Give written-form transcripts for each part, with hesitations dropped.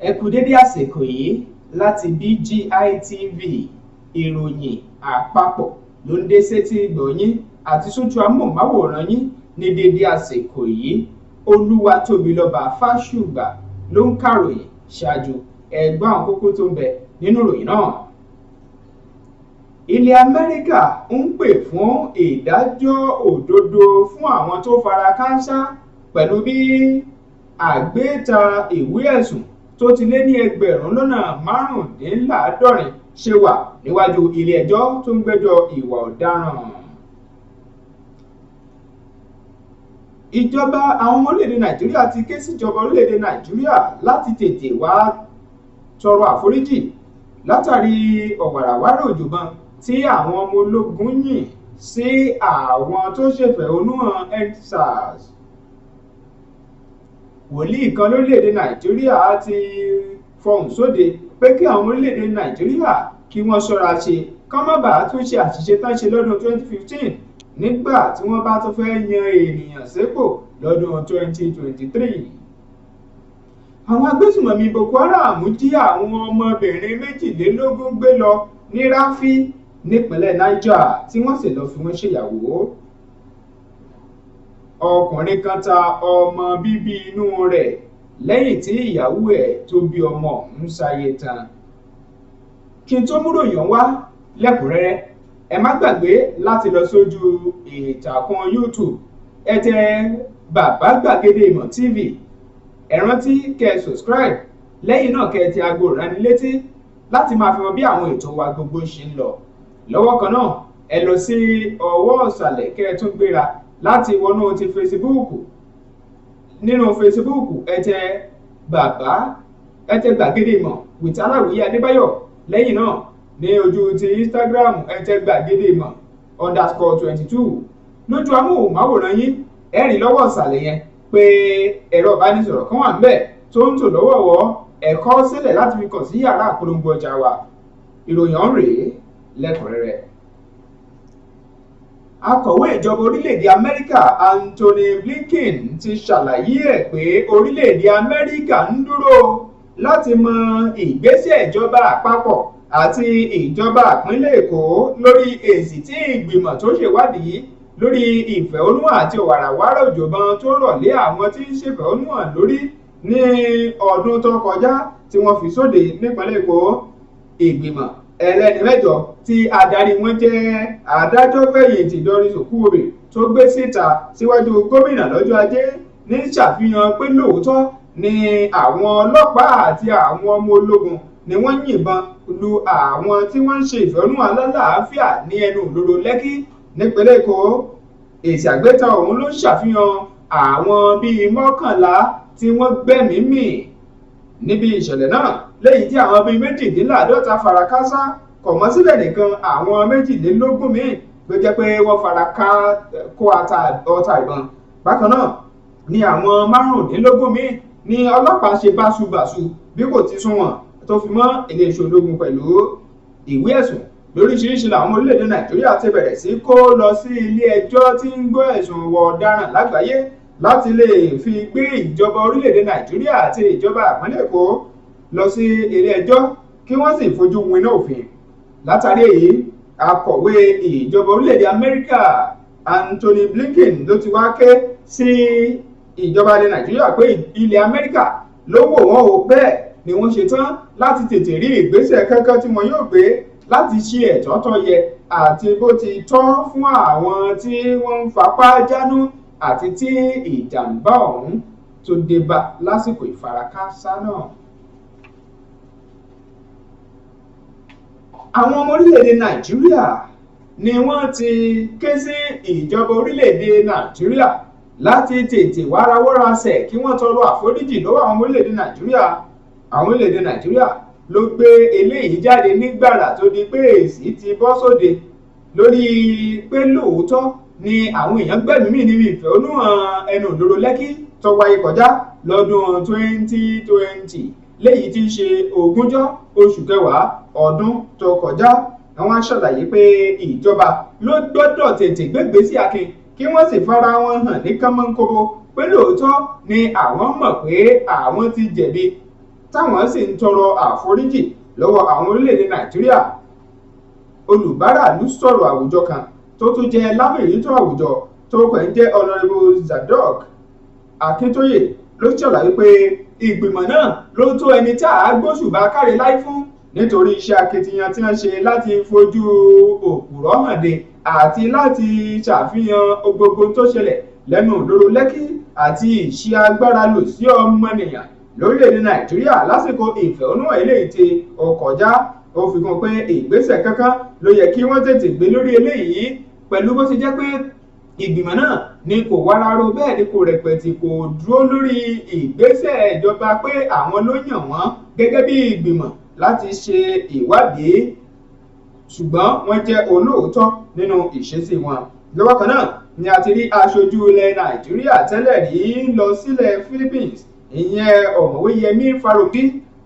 ẹ kú dédé àsìkò yìí láti BGI TV ìròyìn àpapọ̀ ló ń dé sétí gbọ̀nyín àti sójú amóhùnmáwòrán yín ní dédé àsìkò yìí. Olúwatóbilọ́ba Fásùgbà ló ń kàròyìn ṣáájú ẹgbọ́n àwọn kókó tó ń bẹ nínú ìròyìn náà. Ilẹ̀ Amẹ́ríkà ń pè fún ìdájọ́ òdodo fún àwọn tó fara kááṣá pẹ̀lú bí àgbéta ìwé ẹ̀sùn tó ti lé ní 75,000 ṣe wà níwájú ilé ẹjọ́ tó ń gbẹ́jọ́ ìwà ọ̀daràn. Ìjọba àwọn ọmọ orílẹ̀-èdè Nàìjíríà ti ké síjọba orílẹ̀-èdè Nàìjíríà láti tètè wá tọrọ àforíjì látàrí ọ̀wàràwárà òjòbọn tí àwọn ọmọ ológun yìn sí àwọn tó ṣèfẹ̀hónúhàn EndSARS. Wòlíì kan lórílẹ̀-èdè Nàìjíríà ti fọhùn sóde pé kí àwọn orílẹ̀-èdè Nàìjíríà kí wọ́n ṣọ́ra ṣe kán má bàa tún ṣe àṣìṣe tán ṣe lọ́dún 2015 nígbà tí wọ́n bá tún fẹ́ yan ènìyàn sípò lọ́dún 2023. Àwọn agbésùnmọ̀mí Boko Haram jí àwọn ọmọbìnrin 22 gbé lọ ní Ráfí nípínlẹ̀ Niger tí wọ́n sì lọ fi wọ́n ṣèyàwó. Ọkùnrin kan ta ọmọ bíbí inú rẹ̀ lẹ́yìn tí ìyàwó ẹ̀ tó bí ọmọ ọ̀hún sáyé tán. Kí n tó múròyìn wá lẹ́kùnrẹ́rẹ́, ẹ má gbàgbé láti lọ sójú ìtàkùn YouTube ẹ tẹ Bàbá Gbàgede Ìmọ̀ TV, ẹ rántí kẹ́ subscribe, lẹ́yìn náà kẹ́ tẹ aago ìránnilétí láti máa fi mọ̀ bí àwọn ètò wa gbogbo ṣe ń lọ. Lọ́wọ́ kan náà ẹ lọ sí ọwọ́ ọ̀sàlẹ̀ kẹ́ tún gbéra láti wọnú ti Facebook. Nínú Facebook ẹ tẹ Gbàgede Ìmọ̀ with Aláwìyé Adébáyọ̀, lẹ́yìn náà ní ojú ti Instagram ẹ tẹ Gbàgede Ìmọ̀ _22. lójú amóhùnmáwòrán yín ẹ rí lọ́wọ́ ìsàlẹ̀ yẹn pé ẹ̀rọ ìbánisọ̀rọ̀ kan wà níbẹ̀ tó ń tò lọ́wọ́wọ́ ẹ kọ sílẹ̀ láti fi kàn sí yàrá àpolongo ọjà wa. Ìròyìn ọ̀hún rèé lẹ́kùnrẹ́rẹ́. Akọ̀wé ìjọba orílẹ̀-èdè Amẹ́ríkà Anthony Blinken ti ṣàlàyé ẹ̀ pé orílẹ̀-èdè Amẹ́ríkà ń dúró láti mọ ìgbésẹ̀ ìjọba àpapọ̀ àti ìjọba ìpínlẹ̀ Èkó lórí èsì tí ìgbìmọ̀ tó ṣèwádìí lórí ìfẹ̀hónúhàn àti ọ̀wàràwárà òjòbọn tó rọ̀ lé àwọn tí ń ṣèfẹ̀hónúhàn lórí ní ọdún tó kọjá tí wọ́n fi sóde nípínlẹ̀ Èkó. Ìgbìmọ̀ ẹlẹ́ni 8 tí adarí wọn jẹ́ adájọ́ fẹ̀yìntì Doris Okuwòbè tó gbé síta síwájú gómìnà lọ́jọ́ Ajé ní ṣàfihàn pé lóòótọ́ ni àwọn ọlọ́pàá àti àwọn ọmọ ológun ni wọ́n yìnbọn lu àwọn tí wọ́n ń ṣe ìfẹ̀hónúhàn alálàáfíà ní ẹnu ìloro Lẹ́kì nípínlẹ̀ Èkó. Èsì àgbéta ọ̀hún ló ṣàfihàn àwọn bíi 11 tí wọ́n gbẹ́mìí mì níbi ìṣẹ̀lẹ̀ náà, lẹ́yìn tí àwọn bíi 52 fara káásá. Kò mọ́ síbẹ̀ nìkan, àwọn 22 míì ló jẹ́ pé wọ́n fara kó ọta ìbọn. Bákan náà ni àwọn 15 míì ní ọlọ́pàá ṣe báṣubàṣu bí kò ti sunwọ̀n tó fi mọ́ iléeṣẹ́ ológun pẹ̀lú ìwé ẹ̀sùn lóríṣiríṣi làwọn orílẹ̀-èdè Nàìjíríà ti bẹ̀rẹ̀ sí kó lọ sí ilé ẹjọ́ tí ń gbọ́ ẹ̀sùn ìwà ọ̀daràn lágbàáyé láti lè fi gbé ìjọba orílẹ̀-èdè Nàìjíríà àti ìjọba ìpínlẹ̀ Èkó lọ sí ilé ẹjọ́ kí wọ́n sì fojú winá òfin. Látàrí èyí, akọ̀wé ìjọba orílẹ̀-èdè Amẹ́ríkà Anthony Blinken ló ti wá ké sí ìjọba ilẹ̀ Nàìjíríà pé ilẹ̀ Amẹ́ríkà ló wò wọ́n o, bẹ́ẹ̀ ni wọ́n ṣe tán láti tètè rí ìgbésẹ̀ kankan tí wọ́n yóò gbé láti ṣe ẹ̀tọ́ tó yẹ àti bó ti tọ́ fún àwọn tí wọ́n ń fapá jánú àti tí ìjàmbá ọ̀hún tó dé bá lásìkò ìfarakásá náà. Àwọn ọmọ orílẹ̀-èdè Nàìjíríà ni wọ́n ti ké sí ìjọba orílẹ̀-èdè Nàìjíríà láti tètè wárawọ́rasẹ̀ kí wọ́n tọrọ àforíjì lọ́wọ́ àwọn ọmọ orílẹ̀-èdè Nàìjíríà. Àwọn orílẹ̀-èdè Nàìjíríà ló gbé eléyìí jáde nígbàrà tó di pé èsì ti bọ́ sóde lórí pé lóòótọ́ ni àwọn èèyàn gbẹ̀mí mì níbi ìfẹ̀hónúhàn ẹnu ìloro Lẹ́kì tó wáyé kọjá lọ́dún 2020 léyìí tí í ṣe 20 oṣù kẹwàá ọdún tó kọjá. Àwọn aṣàlàyé pé ìjọba ló gbọ́dọ̀ tètè gbégbé sí akin kí wọ́n sì fara wọn hàn ní kánmọ́nkóbó pé lóòótọ́ ni àwọn mọ̀ pé àwọn ti jẹ̀bi táwọn sì ń tọrọ àforíjì lọ́wọ́ àwọn orílẹ̀-èdè Nàìjíríà. Olùbáràlú sọ̀rọ̀ àwùjọ kan tó tún jẹ́ lámìrítọ́ àwùjọ tó pẹ̀ ń jẹ́ Honorable Zadok Akíntóyè ló ṣàlàyé pé ìgbìmọ̀ náà ló tó ẹni tí a gbóṣùbà káre láì fún nítorí iṣẹ́ akitiyan tí wọ́n ṣe láti fojú òpùrọ́ hàn dé àti láti ṣàfihàn gbogbo tó ṣẹlẹ̀ lẹ́nu lóró Lẹ́kì àti ìṣe agbára lò sí ọmọnìyàn lórílẹ̀‐èdè Nàìjíríà lásìkò ìfẹ̀hónúhàn eléyìí tí ó kọjá. Ó fi kún pé ìgbésẹ̀ kankan ló yẹ kí wọ́n tètè gbé lórí eléyìí pẹ̀lú bó ti jẹ́ pé ìgbìmọ̀ náà ni kò wáráró bẹ́ẹ̀ ni kò rẹpẹtì kò dúró lórí ìgbésẹ̀ ìjọba pé àwọn ló yàn wọ́n gẹ́gẹ́ bí ìgbìmọ̀ láti ṣe ìwádìí, ṣùgbọ́n wọ́n jẹ́ olóòótọ́ nínú ìṣesí wọn. Lọ́wọ́ kan náà ni a ti rí aṣojú ilẹ̀ Nàìjíríà tẹ́lẹ̀ rí lọ sílẹ̀ Philippines ìyẹn ọ̀mọ̀wé Yẹmí Farounbi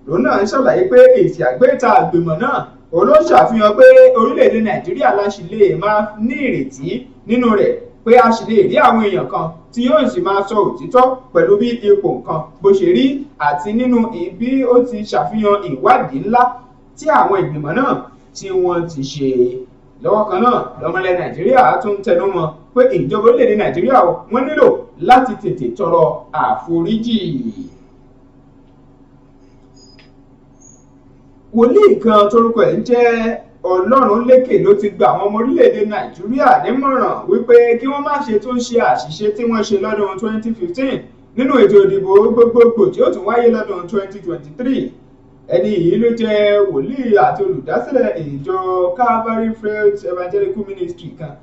lòun náà ń ṣàlàyé pé èsì àgbéta àgbìmọ̀ náà ló ṣàfihàn pé orílẹ̀-èdè Nàìjíríà la ṣì lè máa ní ìrètí nínú rẹ̀, pé a ṣì lè rí àwọn èèyàn kan tí yóò sì máa sọ òtítọ́ pẹ̀lú bí ipò nǹkan bó ṣe rí àti nínú bí ó ti ṣàfihàn ìwádìí ńlá tí àwọn ìgbìmọ̀ náà tí wọ́n ti ṣe. Lọ́wọ́ kan náà lọ́mọlẹ̀ Nàìjíríà tún tẹnu mọ́ pé ìjọba orílẹ̀-èdè Nàìjíríà wọ́n nílò láti tètè tọrọ àforíjì. Wòlíì kan torúkọ ẹ̀ ń jẹ́ Ọlọ́runlékè ló ti gba àwọn ọmọ orílẹ̀-èdè Nàìjíríà nímọ̀ràn wípé kí wọ́n má ṣe tún ṣe àṣìṣe tí wọ́n ṣe lọ́dún 2015 nínú ètò ìdìbò gbogbogbò tí ó tún wáyé lọ́dún 2023. Ẹni yìí ló jẹ́ wòlíì àti olùdásílẹ̀ ìjọ Calvary Faith Evangelical Ministry kan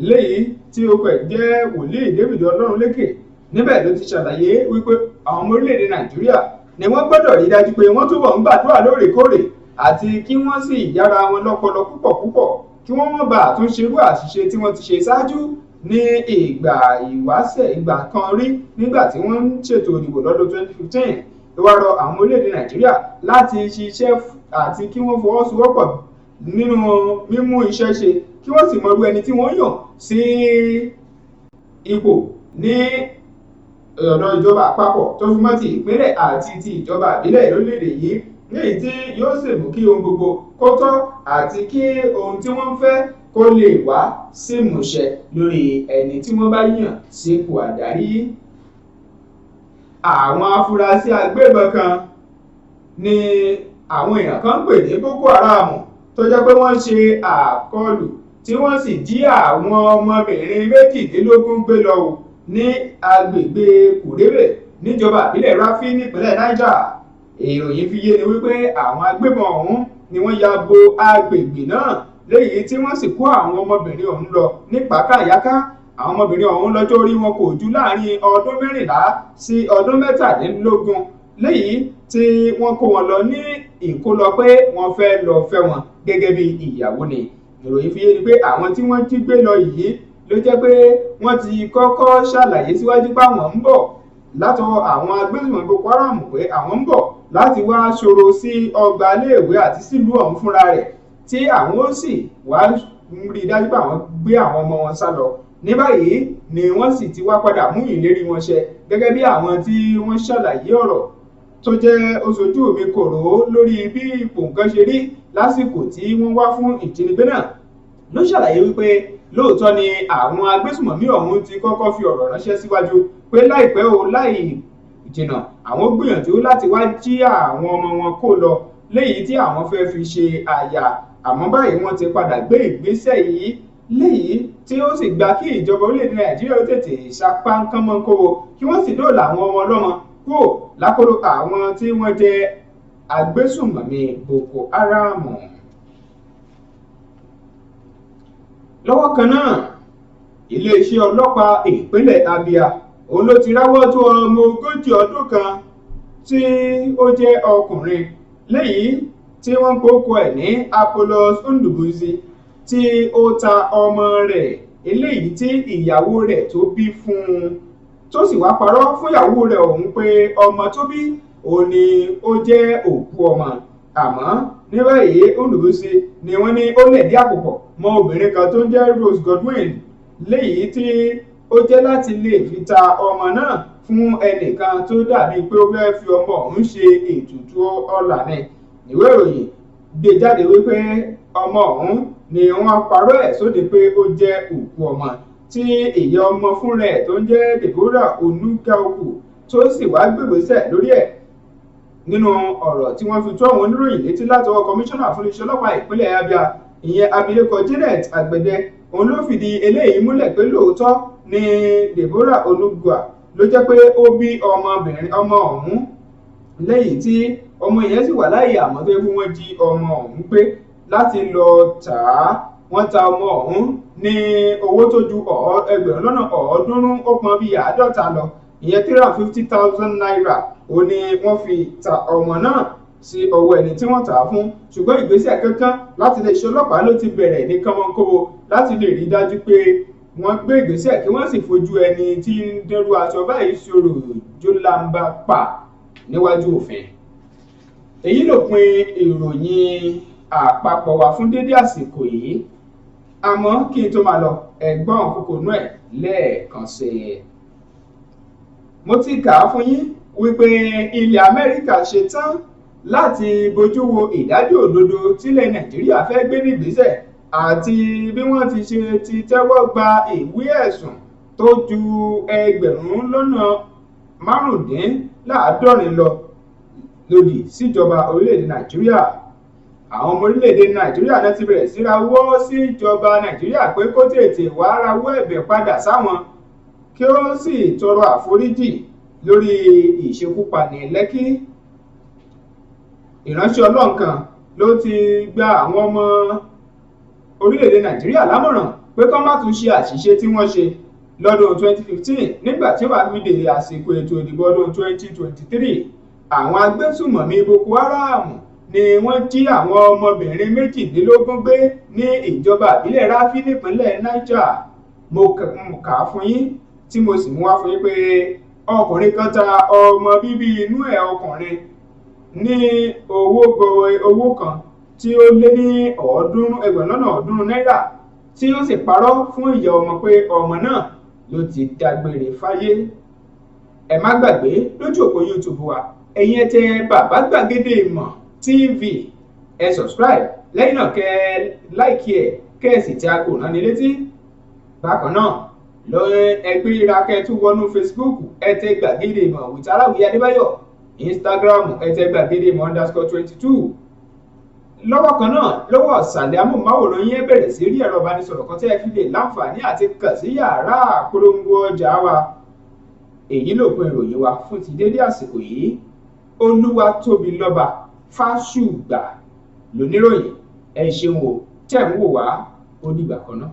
léyìí tí ó pẹ̀ jẹ́ wòlíì David Ọlọ́runlékè. Níbẹ̀ ló ti ṣàlàyé wípé àwọn ọmọ orílẹ̀-èdè Nàìjíríà ni wọ́n gbọ́dọ̀ rí dájú pé wọ́n túbọ̀ ń gbàdúrà lóòrèkóòrè àti kí wọ́n sì yára wọn lọ́pọlọ púpọ̀ kí wọ́n má bàa tún ṣerú àṣìṣe tí wọ́n ti ṣe ṣáájú ní ìgbà ìwáṣẹ̀ ìgbà kan rí nígbà tí wọ́n ń ṣètò ìdìbò lọ́dún 2015. Ó wá rọ àwọn orílẹ̀-èdè Nàìjíríà láti ṣiṣẹ́ àti kí wọ́n fọwọ́sowọ́pọ̀ nínú mímú iṣẹ́ ṣe kí wọ́n sì mọ irú ẹni tí wọ́n yàn sí ipò ní ọ̀dọ̀ ìjọba àpapọ̀ tó fi mọ́ ti ìpínlẹ̀ àti ti ìjọba ìbílẹ̀ lórílẹ̀-èdè yìí, léyìí tí yóò sì mú kí ohun gbogbo kó tọ́ àti kí ohun tí wọ́n fẹ́ kó lè wá sí ìmúṣẹ lórí ẹni tí wọ́n bá yàn sípò àdarí. Àwọn afurasí agbébọn kan ni àwọn èèyàn kan ń pè ní Boko Haram tó jẹ́ pé wọ́n ṣe àkọlù tí wọ́n sì jí àwọn ọmọbìnrin 22 gbé lọ ní agbègbè Kùrẹ́bẹ̀ níjọba ìbílẹ̀ Ráfí nípínlẹ̀ Niger. Ìròyìn fi yé ni wípé àwọn agbébọn ọ̀hún ni wọ́n ya bo agbègbè náà léyìí tí wọ́n sì kó àwọn ọmọbìnrin ọ̀hún lọ ní pàkàyàká. Àwọn ọmọbìnrin ọ̀hún lọ́jọ́ orí wọn kò ju láàrin ọdún 14 sí ọdún 17 léyìí tí wọ́n kó wọn lọ ní ìkólọ pé wọ́n fẹ́ lọ fẹ́ wọn gẹ́gẹ́ bí ìyàwó ni. Ìròyìn fi yé ni pé àwọn tí wọ́n jí gbé lọ yìí ló jẹ́ pé wọ́n ti kọ́kọ́ ṣàlàyé síwájú pé àwọn ń bọ̀ látọwọ́ àwọn agbésùnmọ̀ Boko Haram pé àwọn ń bọ̀ láti wá ṣòro sí ọgbà iléèwé àti sílùú ọ̀hún fúnra rẹ̀ tí àwọn ó sì wá rí dájú pé àwọn gbé àwọn ọmọ wọn sá lọ. Ní báyìí ni wọ́n sì ti wá padà mú ìlérí wọn ṣẹ gẹ́gẹ́ bí àwọn tí wọ́n ṣàlàyé ọ̀rọ̀ tó jẹ́ oṣojú mi kòrò lórí bí ipò nǹkan ṣe rí lásìkò tí wọ́n wá fún ìjínigbé náà. Ló ṣàlàyé wípé lóòótọ́ ni àwọn agbésùmọ̀mí ọ̀hún ti kọ́kọ́ fi ọ̀rọ̀ ránṣẹ́ síwájú pé láìpẹ́ láì jìnnà àwọn gbìyànjú láti wá jí àwọn ọmọ wọn kó lọ léyìí tí àwọn fẹ́ fi ṣe àyà, àmọ́ báyìí wọ́n ti padà gbé ìgbésẹ̀ yìí léyìí tí ó sì gba kí ìjọba orílẹ̀-èdè Nàìjíríà ó tètè sapá kánmọ́kówó kí wọ́n sì dóòlà àwọn ọmọ ọlọ́mọ kúrò lákòlò àwọn tí wọ́n jẹ́ agbésùmọ̀mí Boko Haram. Lọ́wọ́ kan náà iléeṣẹ́ ọlọ́pàá ìpínlẹ̀ Abia òun ló ti ráwọ́ tó ọmọ 40 ọdún kan tí ó jẹ́ ọkùnrin léyìí tí wọ́n kókó ẹ̀ ní Apollos Ndubuisi tí ó ta ọmọ rẹ̀ eléyìí tí ìyàwó rẹ̀ tó bí fún un tó sì wá parọ́ fún ìyàwó rẹ̀ ọ̀hún pé ọmọ tó bí òun ni ó jẹ́ òkú ọmọ. Àmọ́ ní báyìí Ndubuisi ni wọ́n ní ó lẹ̀dí àpòpọ̀ mọ́ obìnrin kan tó ń jẹ́ Rose Godwin léyìí tí ó jẹ́ láti lè fi ta ọmọ náà fún ẹnìkan tó dàbí pé ó fẹ́ fi ọmọ ọ̀hún ṣe ètùtù ọlà ni. ìwé ìròyìn gbé jáde wípé ọmọ ọ̀hún ni wọ́n parọ́ ẹ̀ sóde pé ó jẹ́ òkú ọmọ tí ìyá ọmọ fúnra ẹ̀ tó ń jẹ́ Deborah Onugaoku tó sì wá gbègbèsẹ̀ lórí ẹ̀. nínú ọ̀rọ̀ tí wọ́n fi tó àwọn oníròyìn létí látọwọ́ kọmíṣánná fún iléeṣẹ́ ọlọ́pàá ìpínlẹ̀ Abia ìyẹn abilékọ Janet Agbede òun ló fìdí eléyìí múlẹ̀ pé lóòótọ́ ni Deborah Onugua ló jẹ́ pé ó bí ọmọ ọ̀hún lẹ́yìn tí ọmọ yẹn sì wà láàyè àmọ́ tó yẹ kí wọ́n jí ọmọ ọ̀hún pé láti lọ tà á. wọ́n ta ọmọ ọ̀hún ní owó tó ju ẹgbẹ̀rún lọ́nà ọ̀ọ́dúnrún ó pọn bíi 50 lọ ìyẹn 350,000 naira ó ní wọ́n fi ta ọmọ náà sí ọwọ́ ẹni tí wọ́n tà á fún. ṣùgbọ́n ìgbésẹ̀ kankan láti iléeṣẹ́ ọlọ́pàá ló ti bẹ̀rẹ̀ ní kánmọ́nkóbo láti lè rí dájú pé wọ́n gbé ìgbésẹ̀ kí wọ́n sì fojú ẹni tí ń dẹrù aṣọ báyìí ṣòro jólàmbá pa níwájú òfin. èyí lópin ìròyìn àpapọ̀ wa fún dédé àsìkò yìí àmọ́ kí n tó máa lọ ẹ̀gbọ́n kòkònú ẹ̀ lẹ́ẹ̀kan sí i. mo ti kà á fún yín wípé ilẹ̀ Amẹ́ríkà ṣetán láti bójú wo ìdájọ́ òdodo tílẹ̀ Nàìjíríà fẹ́ gbé nígbésẹ̀ àti bí wọ́n ti tẹ́wọ́ gba ìwé ẹ̀sùn tó ju ẹgbẹ̀rún lọ́nà márùndínláàádọ́rin lọ lòdì síjọba orílẹ̀-èdè Nàìjíríà. àwọn ọmọ orílẹ̀-èdè Nàìjíríà náà ti bẹ̀rẹ̀ sí rawọ́ sí ìjọba Nàìjíríà pé kó tètè wá rawọ́ ẹ̀bẹ̀ padà sáwọn kí ó sì tọrọ àforíjì lórí ìṣekúpani Lẹ́kì. ìránṣẹ́ Ọlọ́run kan ló ti gba àwọn ọmọ orílẹ̀-èdè Nàìjíríà lámọ̀ràn pé kó má tún ṣe àṣìṣe tí wọ́n ṣe lọ́dún 2015 nígbà tí ó bá fi dé àsìkò ètò ìdìbò ọdún 2023. àwọn agbésùmọ̀mí Boko Haram ni wọ́n jí àwọn ọmọbìnrin 22 gbé ní ìjọba ìbílẹ̀ Ráfí nípínlẹ̀ Niger. mo kà á fún yín tí mo sì mú wá fún yín pé ọkùnrin kan ta ọmọ bíbí inú ẹ̀ ọkùnrin ní owó kan tí ó lé ní ẹgbẹ̀rún lọ́nà ọ̀ọ́dúnrún náírà tí ó sì parọ́ fún ìyá ọmọ pé ọmọ náà ló ti dágbére fáyé. ẹ má gbàgbé lójú òpó YouTube wa ẹ̀yin ẹ tẹ Bàbá Gbàgede Ìmọ̀ TV ẹ subscribe lẹ́yìn náà kẹ́ láìkí ẹ̀ kẹ́ ẹ sì tẹ aago ìránni létí. bákan náà lọ ẹgbẹ́ ìrakẹ́ tún wọnú Facebook ẹ tẹ Gbàgede Ìmọ̀ with Aláwìyé Adébáyọ̀, Instagram ẹ tẹ Gbàgede Ìmọ̀ _22. lọ́wọ́ kan náà lọ́wọ́ ọ̀sàlẹ̀ amóhùnmáwòrán yẹn bẹ̀rẹ̀ sí rí ẹ̀rọ ìbánisọ̀rọ̀ kan tẹ́ ẹ fi lè láǹfààní àti kàn sí yàrá àpolongo ọjà wa. èyí lópin ìròyìn wa fún ti dédé àsìkò yìí. Olúwatóbilọ́ba Fásùgbà lóníròyìn. ẹ ṣeun o tẹ́ ń wò wá ó dìgbà kan náà.